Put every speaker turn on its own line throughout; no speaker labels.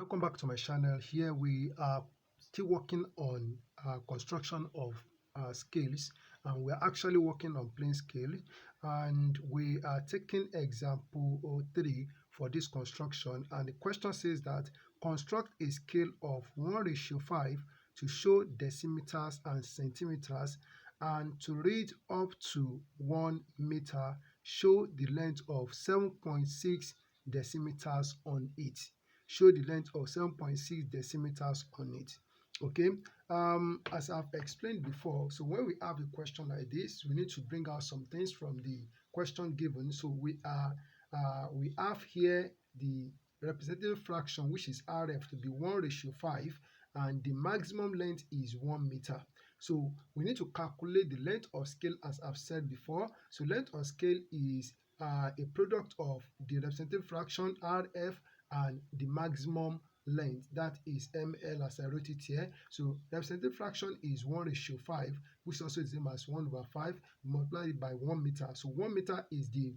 Welcome back to my channel. Here we are still working on construction of scales, and we're actually working on plane scale, and we are taking example 3 for this construction. And the question says that construct a scale of 1:5 to show decimeters and centimeters, and to read up to 1 meter, show the length of 7.6 decimeters on it. Show the length of 7.6 decimeters on it. Okay, as I've explained before, so when we have a question like this, we need to bring out some things from the question given. So we have here the representative fraction, which is RF, to be 1:5, and the maximum length is 1 meter. So we need to calculate the length of scale, as I've said before. So length of scale is a product of the representative fraction RF and the maximum length, that is ml, as I wrote it here. So representative fraction is 1:5, which is also the same as 1/5 multiplied by 1 meter. So 1 meter is the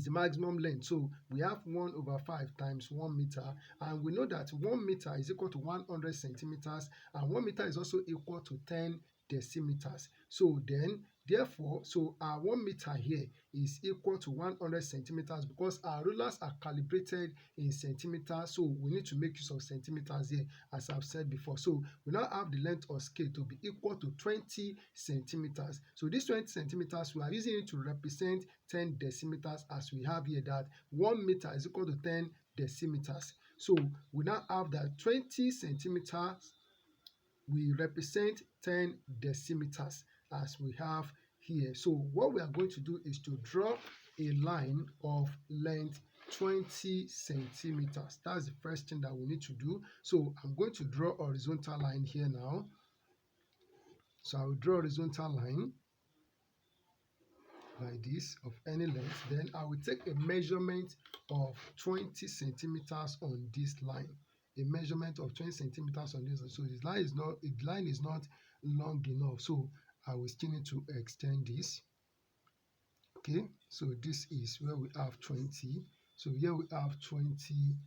maximum length. So we have 1/5 times 1 meter, and we know that 1 meter is equal to 100 centimeters, and 1 meter is also equal to 10 decimeters. So then therefore, so our 1 meter here is equal to 100 centimeters, because our rulers are calibrated in centimeters, so we need to make use of centimeters here, as I've said before. So we now have the length of scale to be equal to 20 centimeters. So this 20 centimeters, we are using it to represent 10 decimeters, as we have here that 1 meter is equal to 10 decimeters. So we now have that 20 centimeters we represent 10 decimeters, as we have here. So what we are going to do is to draw a line of length 20 centimeters. That's the first thing that we need to do. So I'm going to draw a horizontal line here now. So I will draw a horizontal line like this of any length. Then I will take a measurement of 20 centimeters on this line. A measurement of 20 centimeters on this. So the line is not long enough. So I will still need to extend this. Okay, so this is where we have 20. So here we have 20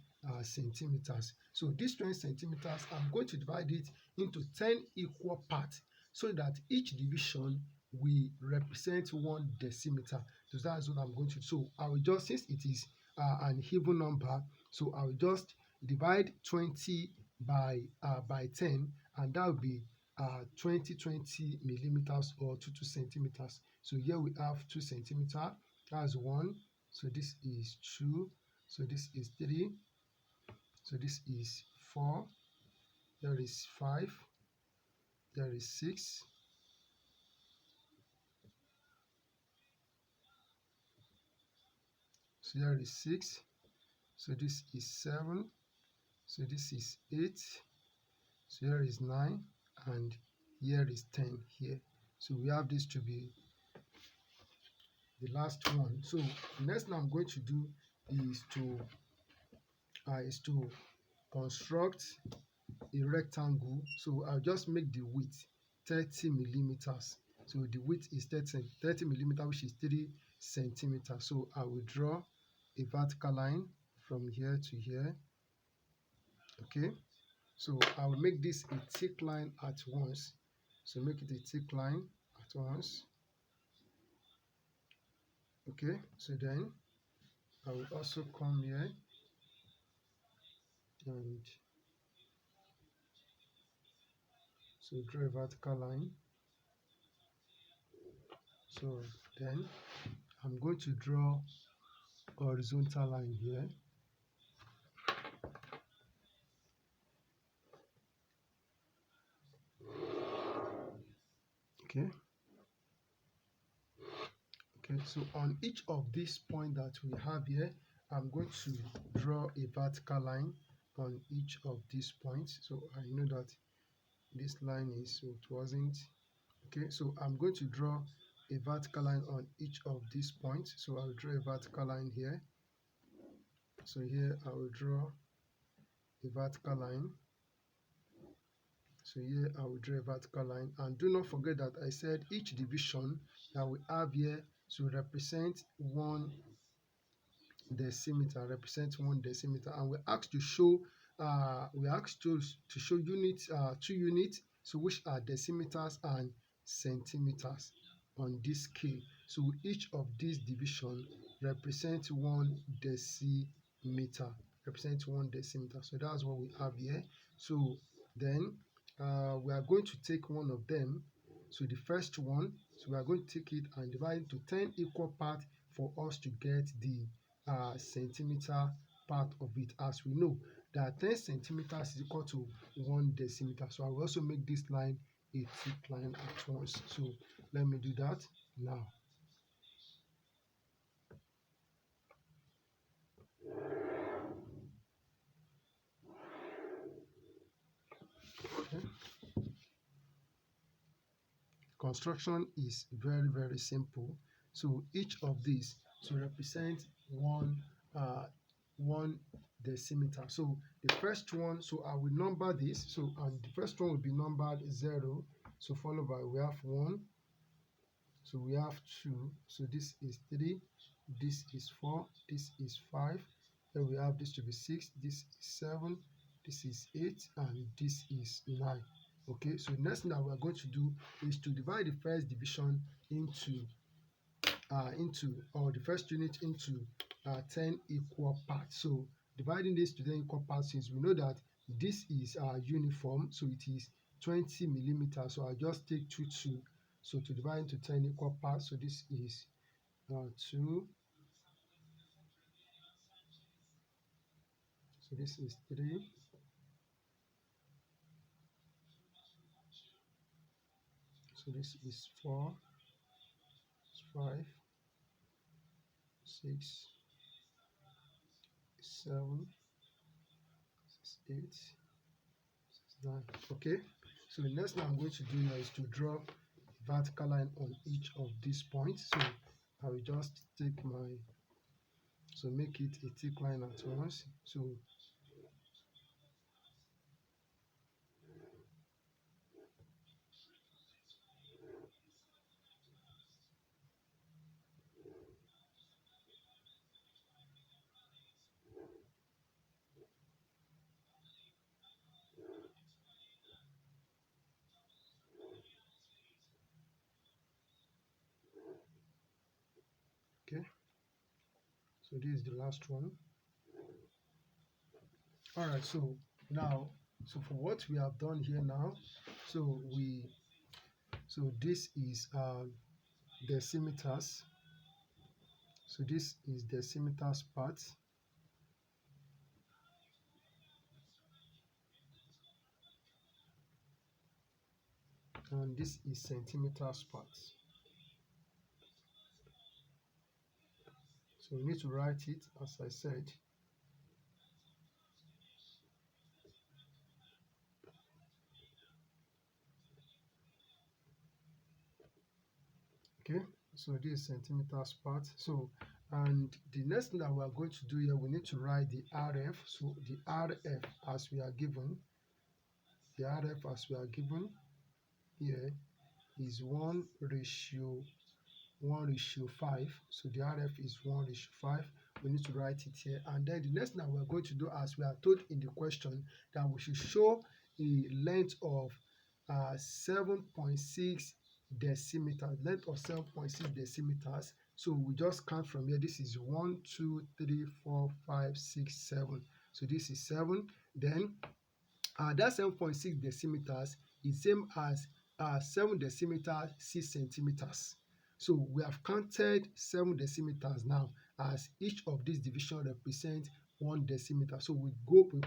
centimeters. So this 20 centimeters, I'm going to divide it into 10 equal parts, so that each division will represent 1 decimeter. So that's what I'm going to do. So I will just, since it is an even number, so I will just divide 20 by 10, and that will be 20 millimeters, or 2 centimeters. So here we have 2 centimeter, that's 1. So this is 2. So this is 3. So this is 4. There is 5. There is 6. So there is 6. So this is 7. So this is 8. So here is 9, and here is 10 here. So we have this to be the last one. So the next thing I'm going to do is to construct a rectangle. So I'll just make the width 30 millimeters. So the width is 30 millimeters, which is 3 centimeters. So I will draw a vertical line from here to here. Okay, so I will make this a thick line at once. So make it a thick line at once. Okay, so then I will also come here and so draw a vertical line. So then I'm going to draw a horizontal line here. Okay. Okay, so on each of these points that we have here, I'm going to draw a vertical line on each of these points. So I know that this line is, so it wasn't. Okay, so I'm going to draw a vertical line on each of these points. So I'll draw a vertical line here. So here I will draw a vertical line. So here I will draw a vertical line, and do not forget that I said each division that we have here should represent 1 decimeter, and we're asked to show we asked to show units, 2 units, so which are decimeters and centimeters on this scale. So each of these division represents 1 decimeter, so that's what we have here. So then we are going to take one of them. So the first one, so we are going to take it and divide it into 10 equal parts for us to get the centimeter part of it. As we know that 10 centimeters is equal to 1 decimeter. So I will also make this line a thick line at once. So let me do that now. Okay. Construction is very simple. So each of these to represent one decimeter. So the first one, so I will number this. So and the first one will be numbered 0. So followed by we have 1. So we have 2. So this is 3. This is 4. This is 5. Then we have this to be 6. This is 7. This is 8, and this is 9. Okay, so the next thing that we're going to do is to divide the first division into or the first unit into 10 equal parts. So dividing this to 10 equal parts, since we know that this is uniform, so it is 20 millimeters. So I just take 2. So to divide into 10 equal parts, so this is 2. So this is 3. So this is 4, 5, 6, 7, 8, 9. Okay, so the next thing I'm going to do now is to draw a vertical line on each of these points. So I will just take make it a thick line at once. So okay, so this is the last one. All right, so now, so for what we have done here now, so this is decimeters. So this is decimeters part, and this is centimeters part. So we need to write it as I said. Okay, so this is centimeters part. So and the next thing that we are going to do here, we need to write the RF. So the RF as we are given, here is 1:5. So the RF is 1:5. We need to write it here. And then the next thing that we're going to do, as we are told in the question, that we should show a length of 7.6 decimeters. Length of 7.6 decimeters. So we just count from here. This is 1, 2, 3, 4, 5, 6, 7. So this is 7. Then that 7.6 decimeters is same as 7 decimeters 6 centimeters. So we have counted 7 decimeters now, as each of these division represents 1 decimeter. So we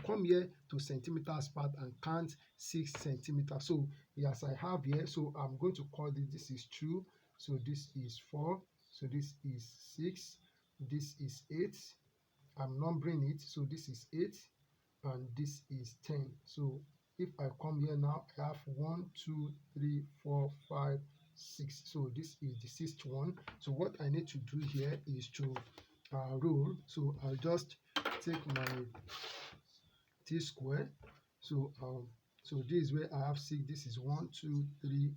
come here to centimeters part and count 6 centimeters. So as I have here, so I'm going to call this is 2, so this is 4, so this is 6, this is 8. I'm numbering it, so this is 8 and this is 10. So if I come here now, I have 1, 2, 3, 4, 5, 6. So this is the 6th one. So what I need to do here is to roll. So I'll just take my t-square. So this is where I have 6. This is 1, 2, 3,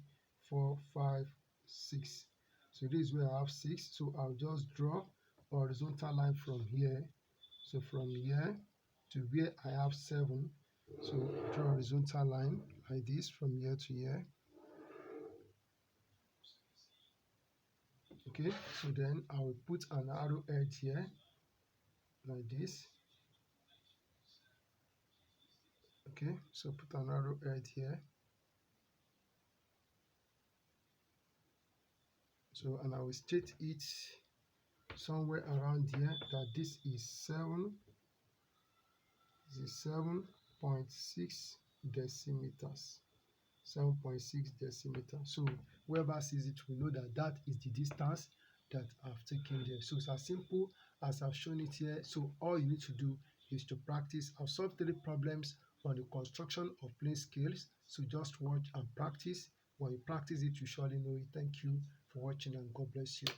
4, 5, 6. So this is where I have 6. So I'll just draw a horizontal line from here. So from here to where I have 7. So draw a horizontal line like this from here to here. Okay, so then I will put an arrow edge here like this. Okay, so put an arrow edge here. So, and I will state it somewhere around here that this is 7. This is 7.6 decimeters. 7.6 decimeters. So whoever sees it will know that that is the distance that I've taken there. So it's as simple as I've shown it here. So all you need to do is to practice. I've solved 3 problems on the construction of plane scales. So just watch and practice. When you practice it, you surely know it. Thank you for watching and God bless you.